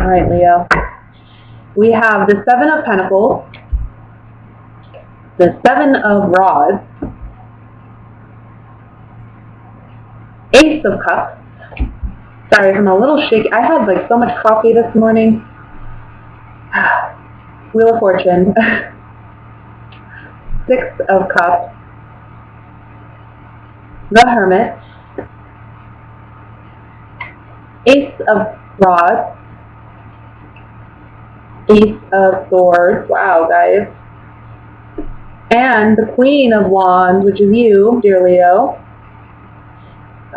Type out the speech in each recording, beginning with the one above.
All right, Leo. We have the Seven of Pentacles, the Seven of Rods, Ace of Cups. Sorry, I'm a little shaky. I had like so much coffee this morning. Wheel of Fortune. Six of Cups, the Hermit, Ace of Rods, Ace of Swords, wow guys, and the Queen of Wands, which is you, dear Leo.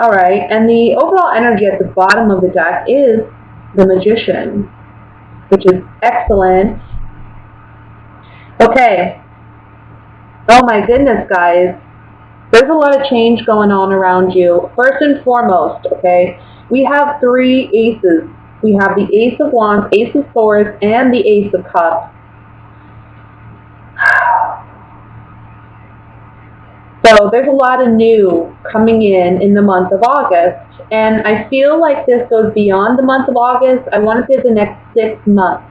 Alright, and the overall energy at the bottom of the deck is the Magician, which is excellent. Okay. Oh my goodness, guys. There's a lot of change going on around you. First and foremost, okay, we have three aces. We have the Ace of Wands, Ace of Swords, and the Ace of Cups. So there's a lot of new coming in the month of August. And I feel like this goes beyond the month of August. I want to say the next 6 months.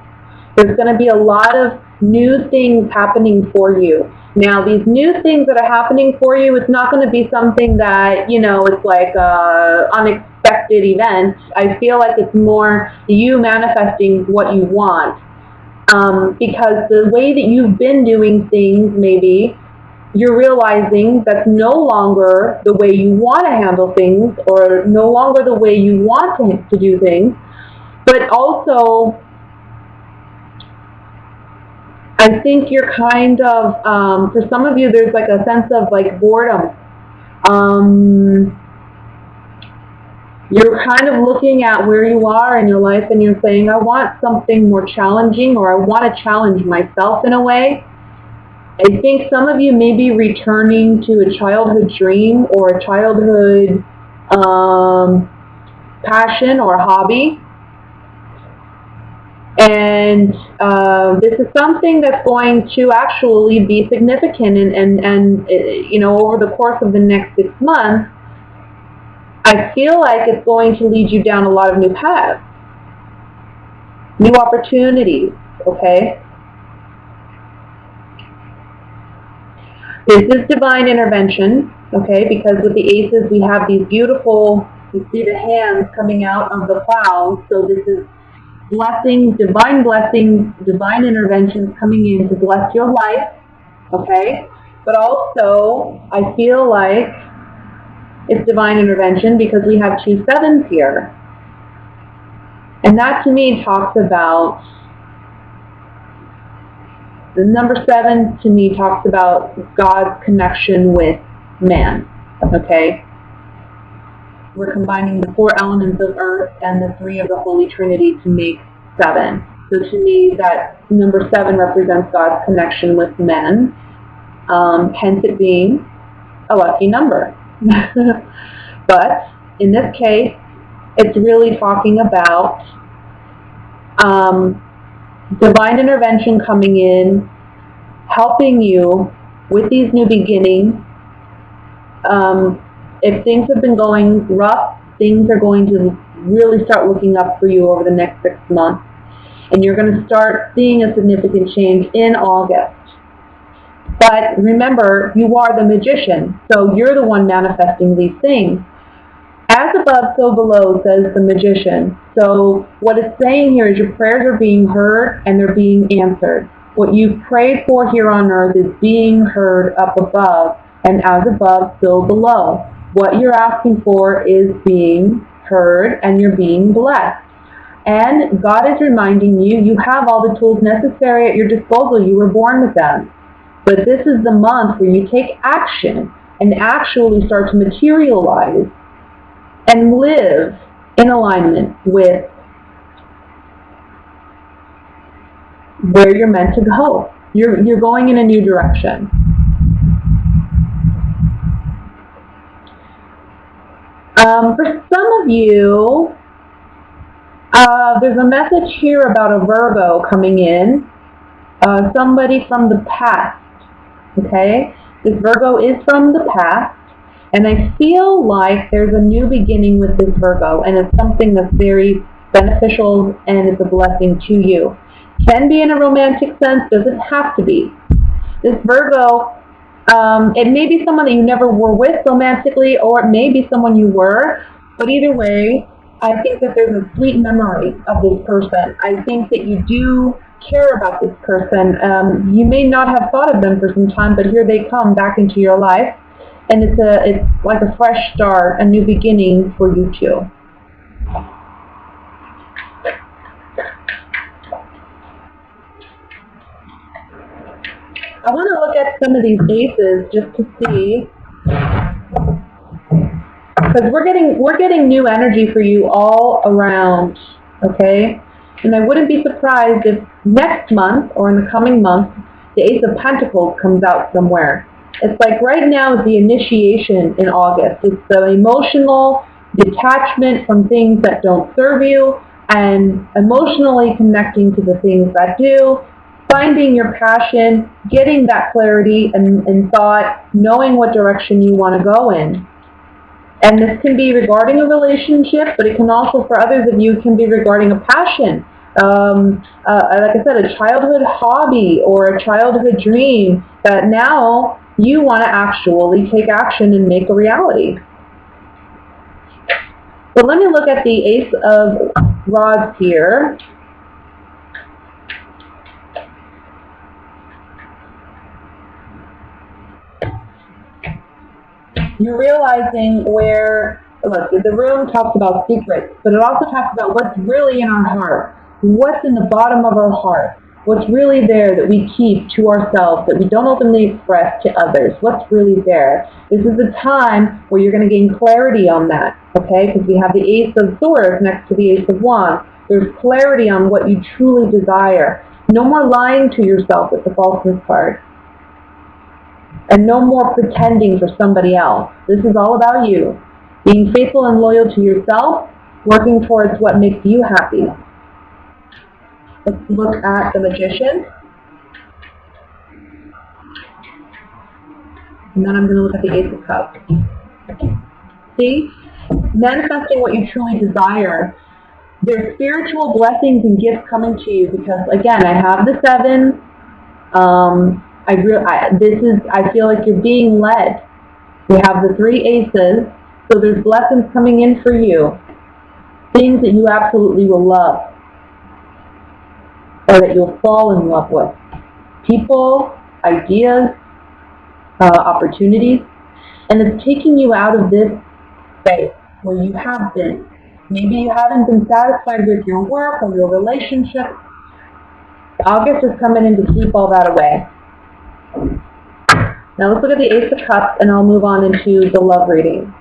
There's going to be a lot of new things happening for you. Now, these new things that are happening for you, it's not going to be something that, you know, it's like unexpected event. I feel like it's more you manifesting what you want. Because the way that you've been doing things, maybe, you're realizing that's no longer the way you want to handle things or no longer the way you want to do things. But also, I think you're kind of, for some of you, there's like a sense of like boredom. You're kind of looking at where you are in your life and you're saying, I want something more challenging, or I want to challenge myself in a way. I think some of you may be returning to a childhood dream or a childhood passion or hobby. And this is something that's going to actually be significant and you know, over the course of the next 6 months, I feel like it's going to lead you down a lot of new paths, new opportunities, okay? This is divine intervention, okay, because with the aces we have these beautiful, you see the hands coming out of the clouds, so this is blessings, divine interventions coming in to bless your life, okay? But also, I feel like it's divine intervention because we have 2 sevens here. And that to me talks about, the number 7 to me talks about God's connection with man, okay? We're combining the 4 elements of earth and the 3 of the Holy Trinity to make 7. So to me, that number 7 represents God's connection with men, hence it being a lucky number. But in this case, it's really talking about divine intervention coming in, helping you with these new beginnings. If things have been going rough, things are going to really start looking up for you over the next 6 months. And you're going to start seeing a significant change in August. But remember, you are the magician, so you're the one manifesting these things. As above, so below, says the magician. So what it's saying here is your prayers are being heard and they're being answered. What you've prayed for here on earth is being heard up above, and as above, so below. What you're asking for is being heard and you're being blessed. And God is reminding you, you have all the tools necessary at your disposal. You were born with them. But this is the month where you take action and actually start to materialize and live in alignment with where you're meant to go. You're going in a new direction. For some of you, there's a message here about a Virgo coming in, somebody from the past, okay? This Virgo is from the past, and I feel like there's a new beginning with this Virgo, and it's something that's very beneficial and it's a blessing to you. Can be in a romantic sense, doesn't have to be. This Virgo, it may be someone that you never were with romantically, or it may be someone you were, but either way, I think that there's a sweet memory of this person. I think that you do care about this person. You may not have thought of them for some time, but here they come back into your life, and it's like a fresh start, a new beginning for you too. I want to look at some of these aces just to see, because we're getting new energy for you all around, okay? And I wouldn't be surprised if next month or in the coming month, the Ace of Pentacles comes out somewhere. It's like right now is the initiation in August. It's the emotional detachment from things that don't serve you and emotionally connecting to the things that do. Finding your passion, getting that clarity and thought, knowing what direction you want to go in. And this can be regarding a relationship, but it can also, for others of you, can be regarding a passion. Like I said, a childhood hobby or a childhood dream that now you want to actually take action and make a reality. So let me look at the Ace of Rods here. You're realizing where, look, the room talks about secrets, but it also talks about what's really in our heart, what's in the bottom of our heart, what's really there that we keep to ourselves, that we don't openly express to others, what's really there. This is a time where you're going to gain clarity on that, okay, because we have the Ace of Swords next to the Ace of Wands. There's clarity on what you truly desire. No more lying to yourself with the falseness card. And no more pretending for somebody else. This is all about you. Being faithful and loyal to yourself, working towards what makes you happy. Let's look at the Magician. And then I'm going to look at the Ace of Cups. See? Manifesting what you truly desire. There's spiritual blessings and gifts coming to you because, again, I have the 7. I feel like you're being led. We have the 3 aces, so there's blessings coming in for you. Things that you absolutely will love, or that you'll fall in love with. People, ideas, opportunities, and it's taking you out of this space where you have been. Maybe you haven't been satisfied with your work or your relationship. August is coming in to keep all that away. Now let's look at the Ace of Cups, and I'll move on into the love reading.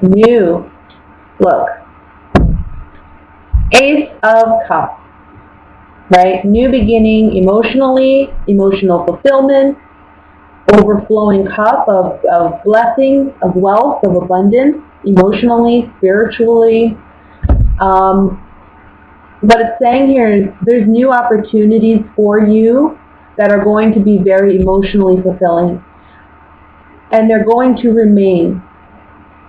New. Look. Ace of Cups. Right? New beginning emotionally, emotional fulfillment, overflowing cup of blessing, of wealth, of abundance, emotionally, spiritually. What it's saying here is there's new opportunities for you that are going to be very emotionally fulfilling. And they're going to remain.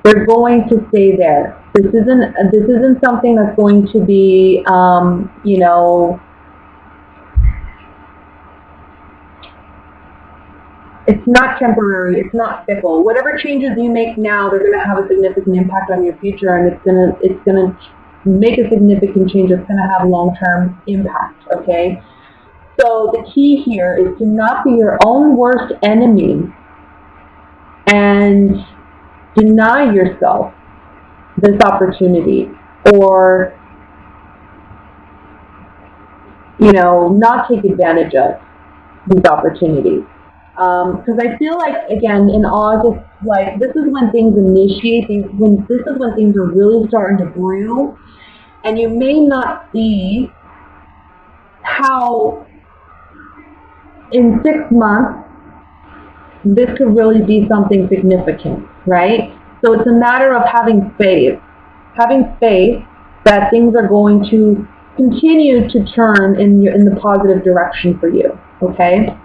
They're going to stay there. This isn't something that's going to be, you know, it's not temporary, it's not fickle. Whatever changes you make now, they're going to have a significant impact on your future, and it's going to make a significant change that's going to have long-term impact, okay? So the key here is to not be your own worst enemy and deny yourself this opportunity, or, you know, not take advantage of these opportunities. Because I feel like, again, in August, like, this is when things initiate, this is when things are really starting to brew, and you may not see how in 6 months this could really be something significant, right? So it's a matter of having faith that things are going to continue to turn in the positive direction for you, okay?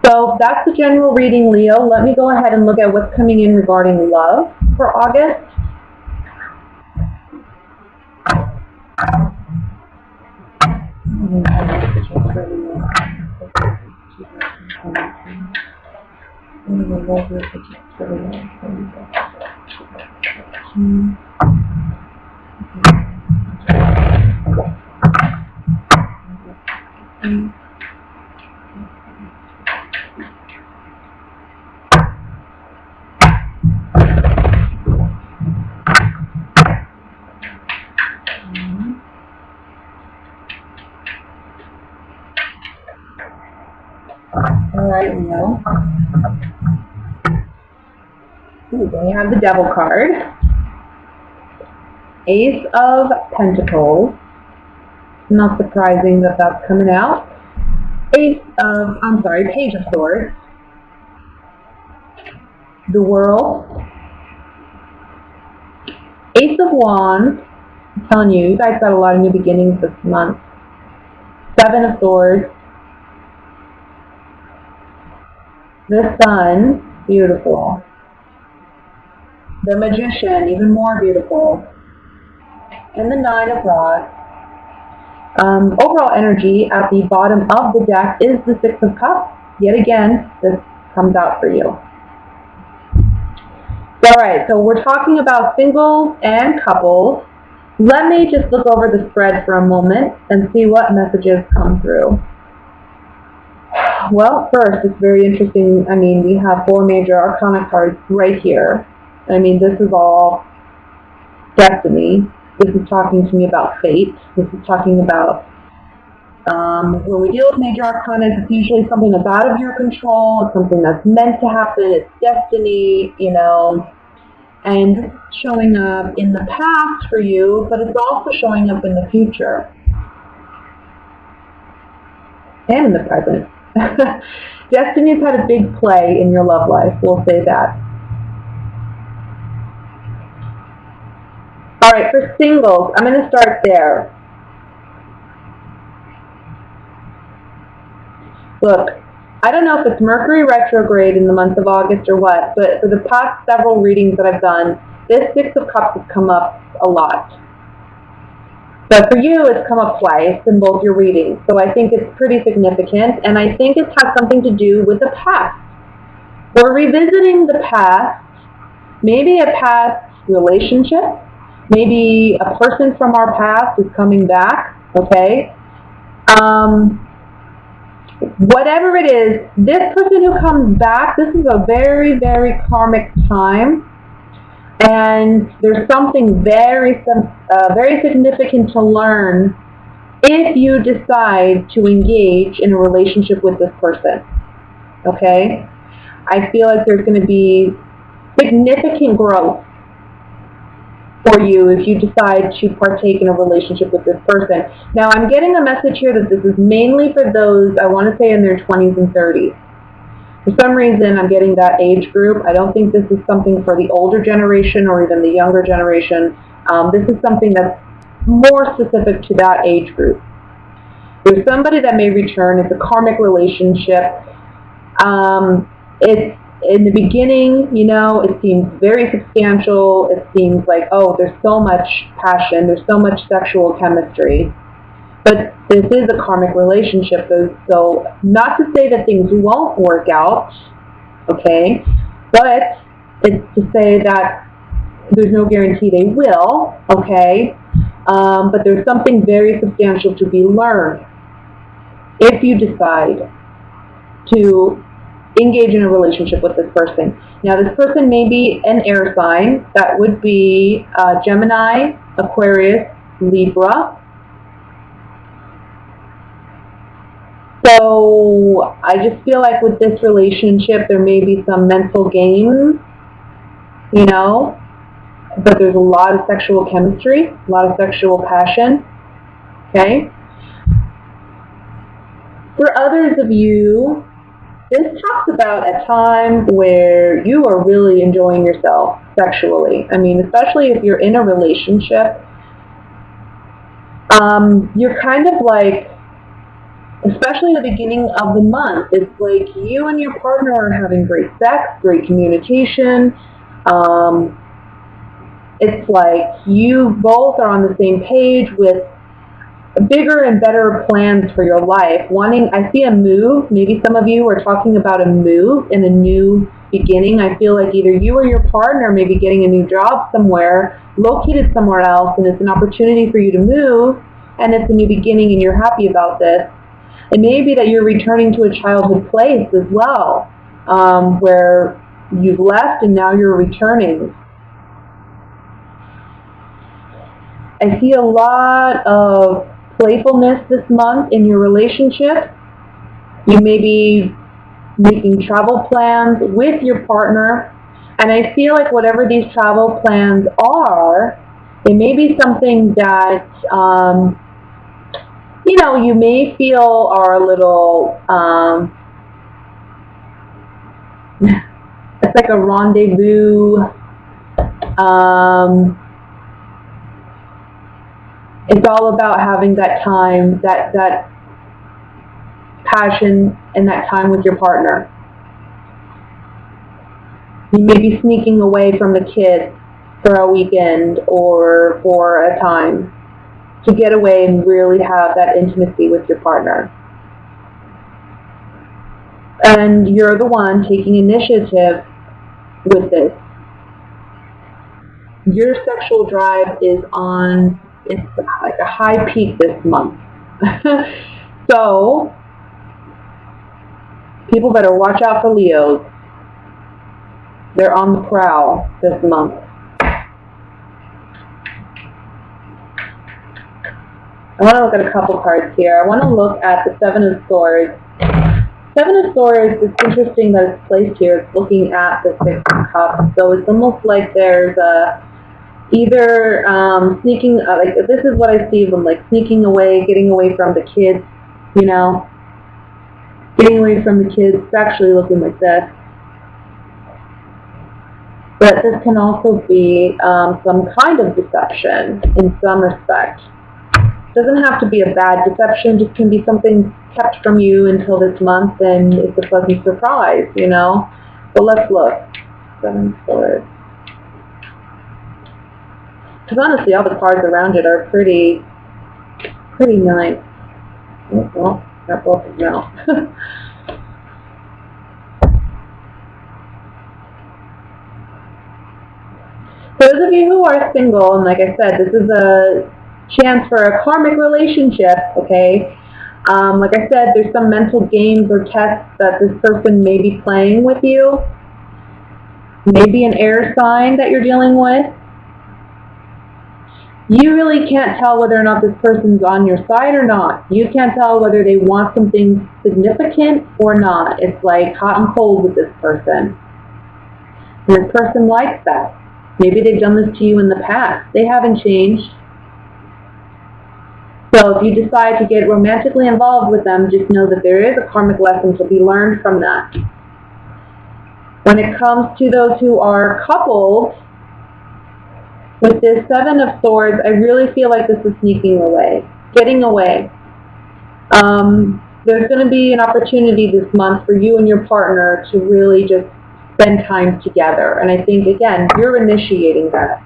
So that's the general reading, Leo. Let me go ahead and look at what's coming in regarding love for August. All right, Leo. Ooh, then you have the Devil card. Ace of Pentacles. Not surprising that that's coming out. Page of Swords. The World. Ace of Wands. I'm telling you, you guys got a lot of new beginnings this month. Seven of Swords. The Sun, beautiful. The Magician, even more beautiful. And the Nine of Rods. Overall energy at the bottom of the deck is the Six of Cups. Yet again, this comes out for you. Alright, so we're talking about singles and couples. Let me just look over the spread for a moment and see what messages come through. Well, first, it's very interesting. I mean, we have 4 major arcana cards right here. I mean, this is all destiny. This is talking to me about fate. This is talking about, when we deal with major arcana, it's usually something that's out of your control. It's something that's meant to happen. It's destiny, you know, and showing up in the past for you, but it's also showing up in the future. And in the present. Destiny's had a big play in your love life, we'll say that. Alright, for singles, I'm going to start there. Look, I don't know if it's Mercury retrograde in the month of August or what, but for the past several readings that I've done, this Six of Cups has come up a lot. But for you, it's come up twice in both your readings, so I think it's pretty significant, and I think it has something to do with the past. We're revisiting the past, maybe a past relationship, maybe a person from our past is coming back, okay? Whatever it is, this person who comes back, this is a very, very karmic time. And there's something very significant to learn if you decide to engage in a relationship with this person. Okay? I feel like there's going to be significant growth for you if you decide to partake in a relationship with this person. Now, I'm getting a message here that this is mainly for those, I want to say, in their 20s and 30s. For some reason, I'm getting that age group. I don't think this is something for the older generation or even the younger generation. This is something that's more specific to that age group. There's somebody that may return. It's a karmic relationship. It's in the beginning, you know, it seems very substantial. It seems like, oh, there's so much passion. There's so much sexual chemistry. But this is a karmic relationship, so not to say that things won't work out, okay, but it's to say that there's no guarantee they will, okay, but there's something very substantial to be learned if you decide to engage in a relationship with this person. Now, this person may be an air sign. That would be Gemini, Aquarius, Libra. So I just feel like with this relationship, there may be some mental games, you know, but there's a lot of sexual chemistry, a lot of sexual passion, okay? For others of you, this talks about a time where you are really enjoying yourself sexually. I mean, especially if you're in a relationship, you're kind of like especially the beginning of the month. It's like you and your partner are having great sex, great communication. It's like you both are on the same page with bigger and better plans for your life. I see a move. Maybe some of you are talking about a move and a new beginning. I feel like either you or your partner may be getting a new job somewhere, located somewhere else, and it's an opportunity for you to move, and it's a new beginning and you're happy about this. It may be that you're returning to a childhood place as well, where you've left and now you're returning. I see a lot of playfulness this month in your relationship. You may be making travel plans with your partner, and I feel like whatever these travel plans are, it may be something that you may feel are a little it's like a rendezvous. It's all about having that time, that passion and that time with your partner. You may be sneaking away from the kids for a weekend or for a time to get away and really have that intimacy with your partner. And you're the one taking initiative with this. Your sexual drive is on, it's like a high peak this month. So, people better watch out for Leos. They're on the prowl this month. I want to look at a couple cards here. I want to look at the Seven of Swords. Seven of Swords, it's interesting that it's placed here. It's looking at the Six of Cups. So it's almost like there's either sneaking, like this is what I see them, like sneaking away, getting away from the kids, getting away from the kids. It's actually looking like this. But this can also be some kind of deception in some respect. It doesn't have to be a bad deception, just can be something kept from you until this month, and it's a pleasant surprise, But let's look. Seven of Swords. Because honestly, all the cards around it are pretty nice. Oh, well, got both of them now. For those of you who are single, and like I said, this is a chance for a karmic relationship, okay? Like I said, there's some mental games or tests that this person may be playing with you. Maybe an air sign that you're dealing with. You really can't tell whether or not this person's on your side or not. You can't tell whether they want something significant or not. It's like hot and cold with this person. And this person likes that. Maybe they've done this to you in the past. They haven't changed. So if you decide to get romantically involved with them, just know that there is a karmic lesson to be learned from that. When it comes to those who are coupled, with this Seven of Swords, I really feel like this is sneaking away, getting away. There's going to be an opportunity this month for you and your partner to really just spend time together. And I think, again, you're initiating that.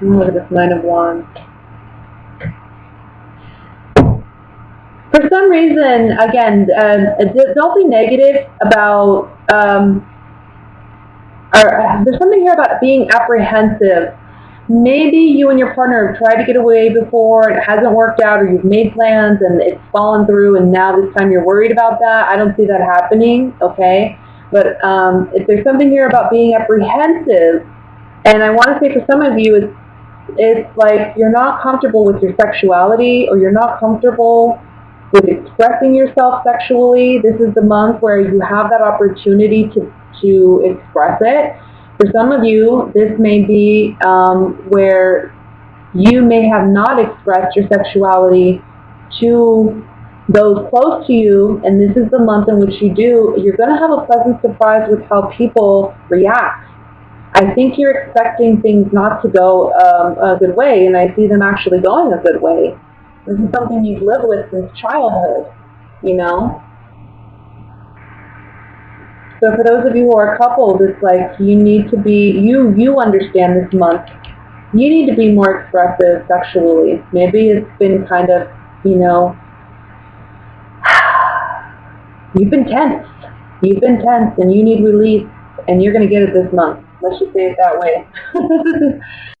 Look at this Nine of Wands. For some reason, again, don't be negative about, there's something here about being apprehensive. Maybe you and your partner have tried to get away before and it hasn't worked out, or you've made plans and it's fallen through and now this time you're worried about that. I don't see that happening, okay? But if there's something here about being apprehensive, and I want to say for some of you, it's like you're not comfortable with your sexuality, or you're not comfortable with expressing yourself sexually. This is the month where you have that opportunity to express it. For some of you, this may be where you may have not expressed your sexuality to those close to you, and this is the month in which you do. You're going to have a pleasant surprise with how people react. I I think you're expecting things not to go a good way, and I see them actually going a good way. This is something you've lived with since childhood, you know? So for those of you who are couples, it's like you need to be, you understand this month, you need to be more expressive sexually. Maybe it's been kind of, you know, you've been tense and you need release, and you're going to get it this month. Let's just say it that way.